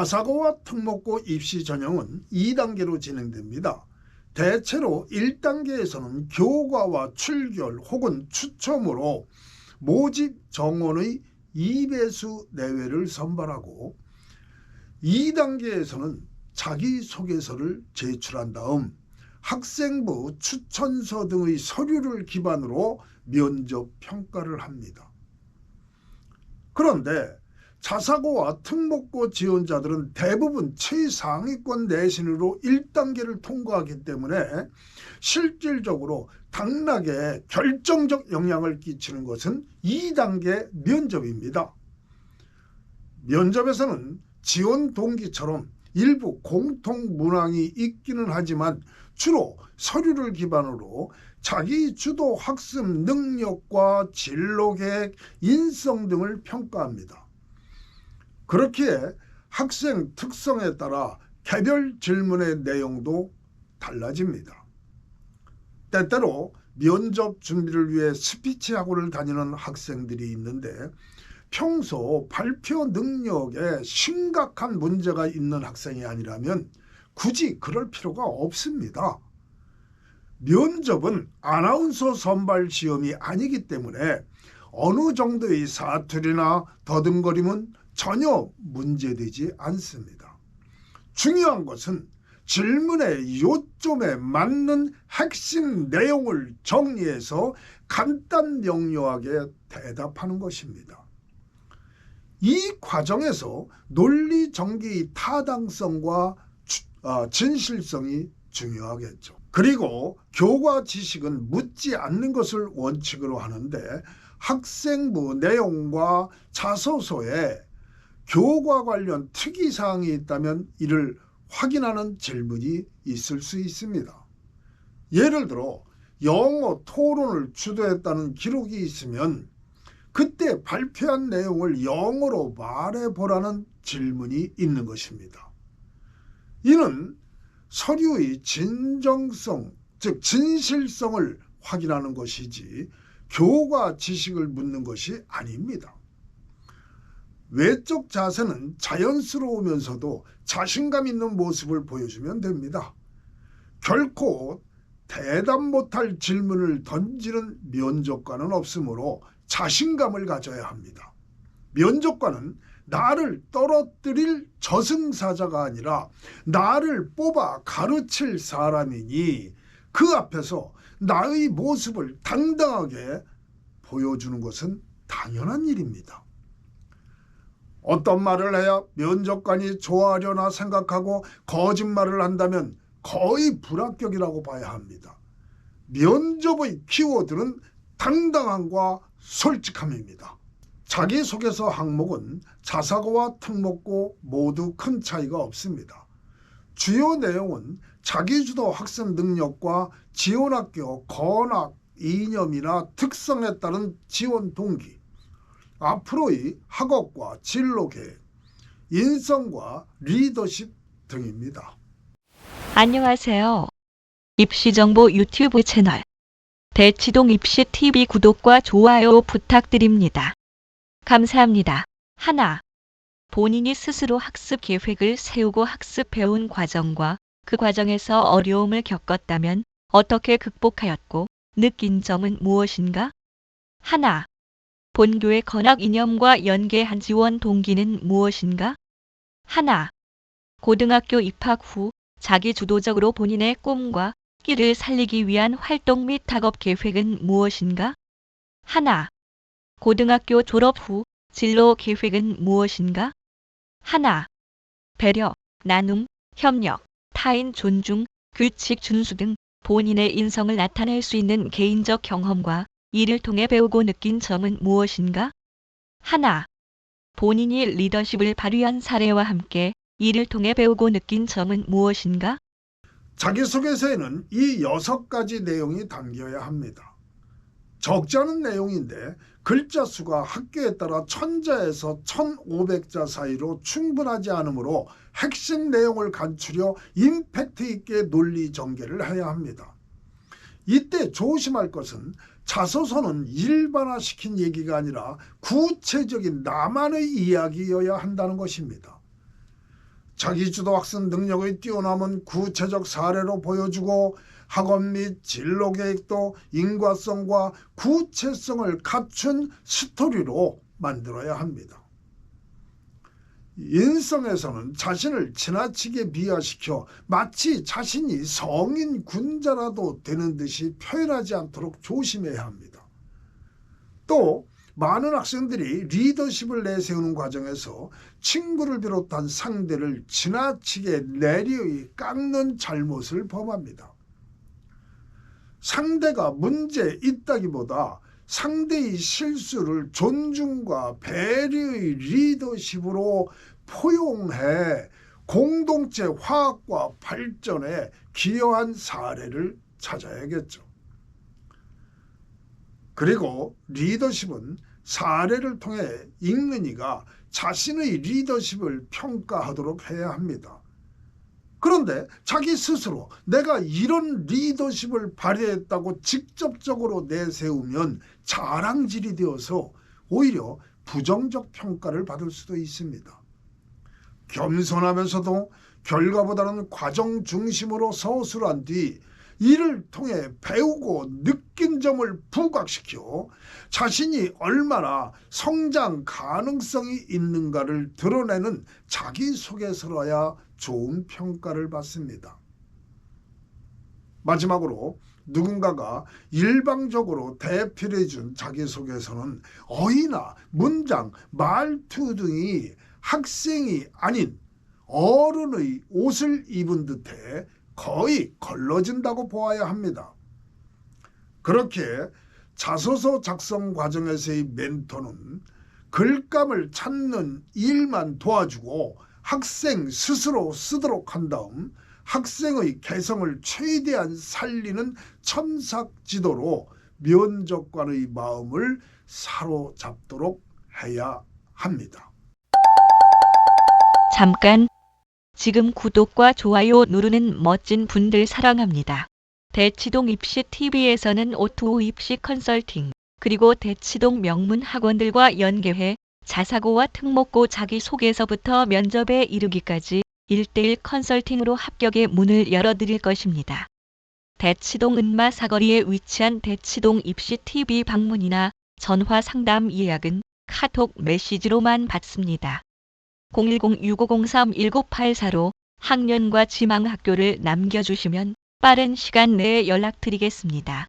자사고와 특목고 입시 전형은 2단계로 진행됩니다. 대체로 1단계에서는 교과와 출결 혹은 추첨으로 모집 정원의 2배수 내외를 선발하고 2단계에서는 자기소개서를 제출한 다음 학생부 추천서 등의 서류를 기반으로 면접 평가를 합니다. 그런데 자사고와 특목고 지원자들은 대부분 최상위권 내신으로 1단계를 통과하기 때문에 실질적으로 당락에 결정적 영향을 끼치는 것은 2단계 면접입니다. 면접에서는 지원 동기처럼 일부 공통 문항이 있기는 하지만 주로 서류를 기반으로 자기 주도 학습 능력과 진로 계획, 인성 등을 평가합니다. 그렇기에 학생 특성에 따라 개별 질문의 내용도 달라집니다. 때때로 면접 준비를 위해 스피치 학원을 다니는 학생들이 있는데 평소 발표 능력에 심각한 문제가 있는 학생이 아니라면 굳이 그럴 필요가 없습니다. 면접은 아나운서 선발 시험이 아니기 때문에 어느 정도의 사투리나 더듬거림은 전혀 문제되지 않습니다. 중요한 것은 질문의 요점에 맞는 핵심 내용을 정리해서 간단 명료하게 대답하는 것입니다. 이 과정에서 논리 전개의 타당성과 진실성이 중요하겠죠. 그리고 교과 지식은 묻지 않는 것을 원칙으로 하는데 학생부 내용과 자소서에 교과 관련 특이사항이 있다면 이를 확인하는 질문이 있을 수 있습니다. 예를 들어 영어 토론을 주도했다는 기록이 있으면 그때 발표한 내용을 영어로 말해보라는 질문이 있는 것입니다. 이는 서류의 진정성, 즉 진실성을 확인하는 것이지 교과 지식을 묻는 것이 아닙니다. 외적 자세는 자연스러우면서도 자신감 있는 모습을 보여주면 됩니다. 결코 대답 못할 질문을 던지는 면접관은 없으므로 자신감을 가져야 합니다. 면접관은 나를 떨어뜨릴 저승사자가 아니라 나를 뽑아 가르칠 사람이니 그 앞에서 나의 모습을 당당하게 보여주는 것은 당연한 일입니다. 어떤 말을 해야 면접관이 좋아하려나 생각하고 거짓말을 한다면 거의 불합격이라고 봐야 합니다. 면접의 키워드는 당당함과 솔직함입니다. 자기소개서 항목은 자사고와 특목고 모두 큰 차이가 없습니다. 주요 내용은 자기주도 학습 능력과 지원학교 건학, 이념이나 특성에 따른 지원 동기, 앞으로의 학업과 진로 계획, 인성과 리더십 등입니다. 안녕하세요. 입시정보 유튜브 채널 대치동 입시TV 구독과 좋아요 부탁드립니다. 감사합니다. 하나, 본인이 스스로 학습 계획을 세우고 학습해온 과정과 그 과정에서 어려움을 겪었다면 어떻게 극복하였고 느낀 점은 무엇인가? 하나, 본교의 건학 이념과 연계한 지원 동기는 무엇인가? 하나, 고등학교 입학 후 자기 주도적으로 본인의 꿈과 끼를 살리기 위한 활동 및 학업 계획은 무엇인가? 하나, 고등학교 졸업 후 진로 계획은 무엇인가? 하나, 배려, 나눔, 협력, 타인 존중, 규칙 준수 등 본인의 인성을 나타낼 수 있는 개인적 경험과 이를 통해 배우고 느낀 점은 무엇인가? 하나, 본인이 리더십을 발휘한 사례와 함께 이를 통해 배우고 느낀 점은 무엇인가? 자기소개서에는 이 6가지 내용이 담겨야 합니다. 적지 않은 내용인데 글자 수가 학교에 따라 1000자에서 1500자 사이로 충분하지 않으므로 핵심 내용을 간추려 임팩트 있게 논리 전개를 해야 합니다. 이때 조심할 것은 자소서는 일반화시킨 얘기가 아니라 구체적인 나만의 이야기여야 한다는 것입니다. 자기주도 학습 능력의 뛰어남은 구체적 사례로 보여주고 학원 및 진로 계획도 인과성과 구체성을 갖춘 스토리로 만들어야 합니다. 인성에서는 자신을 지나치게 비하시켜 마치 자신이 성인 군자라도 되는 듯이 표현하지 않도록 조심해야 합니다. 또 많은 학생들이 리더십을 내세우는 과정에서 친구를 비롯한 상대를 지나치게 내리 깎는 잘못을 범합니다. 상대가 문제 있다기보다 상대의 실수를 존중과 배려의 리더십으로 포용해 공동체 화합과 발전에 기여한 사례를 찾아야겠죠. 그리고 리더십은 사례를 통해 읽는 이가 자신의 리더십을 평가하도록 해야 합니다. 그런데 자기 스스로 내가 이런 리더십을 발휘했다고 직접적으로 내세우면 자랑질이 되어서 오히려 부정적 평가를 받을 수도 있습니다. 겸손하면서도 결과보다는 과정 중심으로 서술한 뒤 이를 통해 배우고 느낀 점을 부각시켜 자신이 얼마나 성장 가능성이 있는가를 드러내는 자기소개서라야 좋은 평가를 받습니다. 마지막으로 누군가가 일방적으로 대필해준 자기소개서는 어휘나 문장, 말투 등이 학생이 아닌 어른의 옷을 입은 듯해 거의 걸러진다고 보아야 합니다. 그렇게 자소서 작성 과정에서의 멘토는 글감을 찾는 일만 도와주고 학생 스스로 쓰도록 한 다음 학생의 개성을 최대한 살리는 첨삭지도로 면접관의 마음을 사로잡도록 해야 합니다. 잠깐. 지금 구독과 좋아요 누르는 멋진 분들 사랑합니다. 대치동 입시 TV에서는 오토 입시 컨설팅, 그리고 대치동 명문 학원들과 연계해 자사고와 특목고 자기소개서부터 면접에 이르기까지 1:1 컨설팅으로 합격의 문을 열어드릴 것입니다. 대치동 은마 사거리에 위치한 대치동 입시 TV 방문이나 전화 상담 예약은 카톡 메시지로만 받습니다. 010-6503-1984로 학년과 지망학교를 남겨주시면 빠른 시간 내에 연락드리겠습니다.